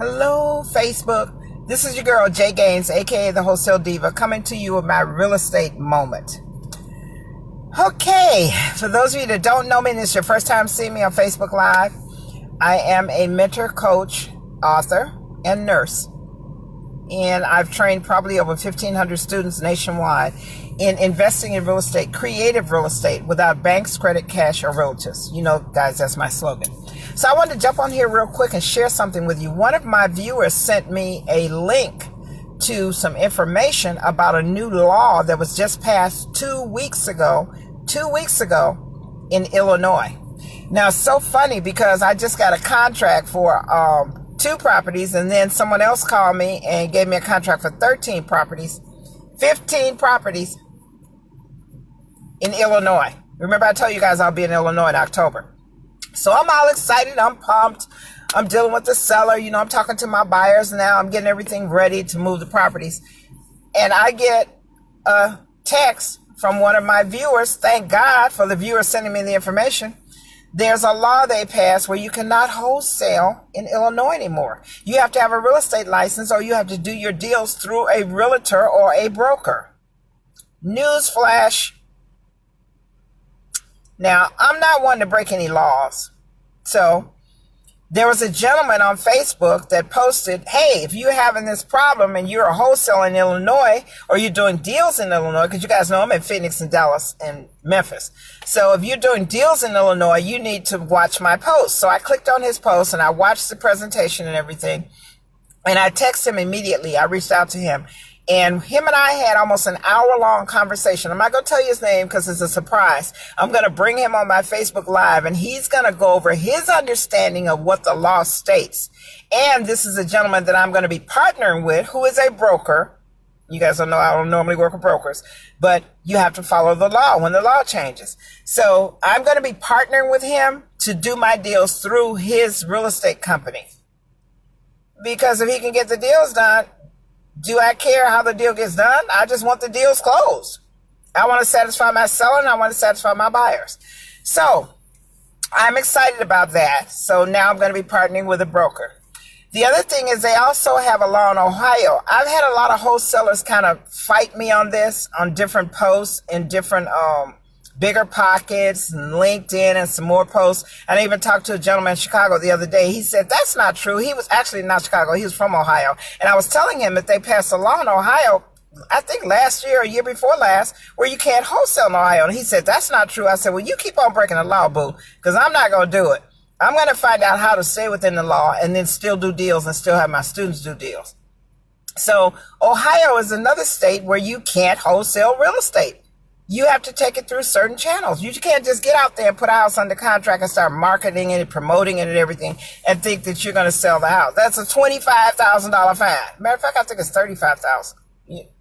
Hello, Facebook. This is your girl, Jay Gaines, aka the Wholesale Diva, coming to you with my real estate moment. Okay, for those of you that don't know me and this is your first time seeing me on Facebook Live, I am a mentor, coach, author, and nurse. And I've trained probably over 1,500 students nationwide in investing in real estate, creative real estate, without banks, credit, cash, or realtors. You know, guys, that's my slogan. So I wanted to jump on here real quick and share something with you. One of my viewers sent me a link to some information about a new law that was just passed 2 weeks ago in Illinois. Now, it's so funny because I just got a contract for 2 properties, and then someone else called me and gave me a contract for 13 properties, 15 properties in Illinois. Remember I told you guys I'll be in Illinois in October. So I'm all excited. I'm pumped. I'm dealing with the seller. You know, I'm talking to my buyers now. I'm getting everything ready to move the properties. And I get a text from one of my viewers. Thank God for the viewer sending me the information. There's a law they passed where you cannot wholesale in Illinois anymore. You have to have a real estate license, or you have to do your deals through a realtor or a broker. Newsflash. Now, I'm not one to break any laws. So there was a gentleman on Facebook that posted, hey, if you're having this problem and you're a wholesaler in Illinois, or you're doing deals in Illinois, because you guys know I'm in Phoenix and Dallas and Memphis. So if you're doing deals in Illinois, you need to watch my post. So I clicked on his post and I watched the presentation and everything. And I texted him immediately. I reached out to him. And him and I had almost an hour-long conversation. I'm not going to tell you his name because it's a surprise. I'm going to bring him on my Facebook Live, and he's going to go over his understanding of what the law states. And this is a gentleman that I'm going to be partnering with who is a broker. You guys don't know I don't normally work with brokers, but you have to follow the law when the law changes. So I'm going to be partnering with him to do my deals through his real estate company. Because if he can get the deals done, do I care how the deal gets done? I just want the deals closed. I want to satisfy my seller and I want to satisfy my buyers. So I'm excited about that. So now I'm going to be partnering with a broker. The other thing is they also have a law in Ohio. I've had a lot of wholesalers kind of fight me on this, on different posts in different Bigger Pockets and LinkedIn and some more posts. And I even talked to a gentleman in Chicago the other day. He said that's not true. He was actually not Chicago. He was from Ohio. And I was telling him that they passed a law in Ohio, I think last year or year before last, where you can't wholesale in Ohio. And he said that's not true. I said, well, you keep on breaking the law, boo, because I'm not going to do it. I'm going to find out how to stay within the law and then still do deals and still have my students do deals. So Ohio is another state where you can't wholesale real estate. You have to take it through certain channels. You can't just get out there and put a house under contract and start marketing it, promoting it and everything and think that you're going to sell the house. That's a $25,000 fine. Matter of fact, I think it's $35,000.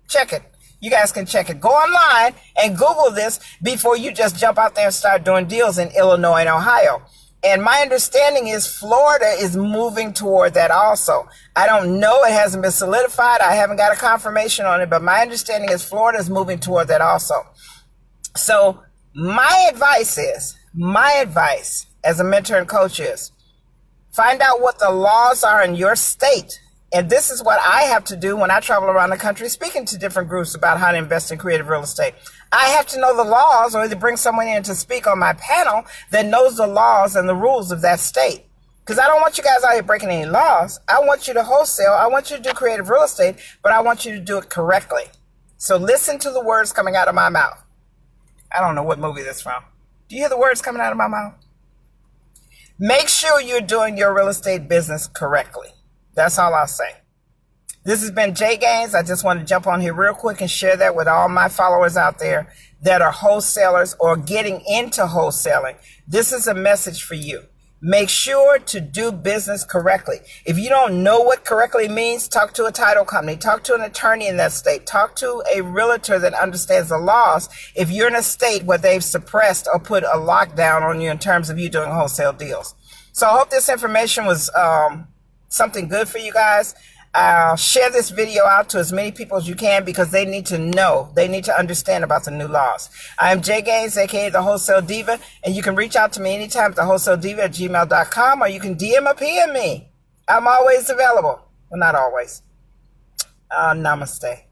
Check it. You guys can check it. Go online and Google this before you just jump out there and start doing deals in Illinois and Ohio. And my understanding is Florida is moving toward that also. I don't know. It hasn't been solidified. I haven't got a confirmation on it, but my understanding is Florida is moving toward that also. So my advice as a mentor and coach is find out what the laws are in your state. And this is what I have to do when I travel around the country speaking to different groups about how to invest in creative real estate. I have to know the laws, or either bring someone in to speak on my panel that knows the laws and the rules of that state. Because I don't want you guys out here breaking any laws. I want you to wholesale. I want you to do creative real estate, but I want you to do it correctly. So listen to the words coming out of my mouth. I don't know what movie this is from. Do you hear the words coming out of my mouth? Make sure you're doing your real estate business correctly. That's all I'll say. This has been Jay Gaines. I just want to jump on here real quick and share that with all my followers out there that are wholesalers or getting into wholesaling. This is a message for you. Make sure to do business correctly. If you don't know what correctly means, talk to a title company, talk to an attorney in that state, talk to a realtor that understands the laws if you're in a state where they've suppressed or put a lockdown on you in terms of you doing wholesale deals. So I hope this information was something good for you guys. Share this video out to as many people as you can because they need to know, they need to understand about the new laws. I am Jay Gaines, aka the Wholesale Diva, and you can reach out to me anytime at thewholesalediva@gmail.com, or you can DM or PM me. I'm always available. Well, not always. Namaste.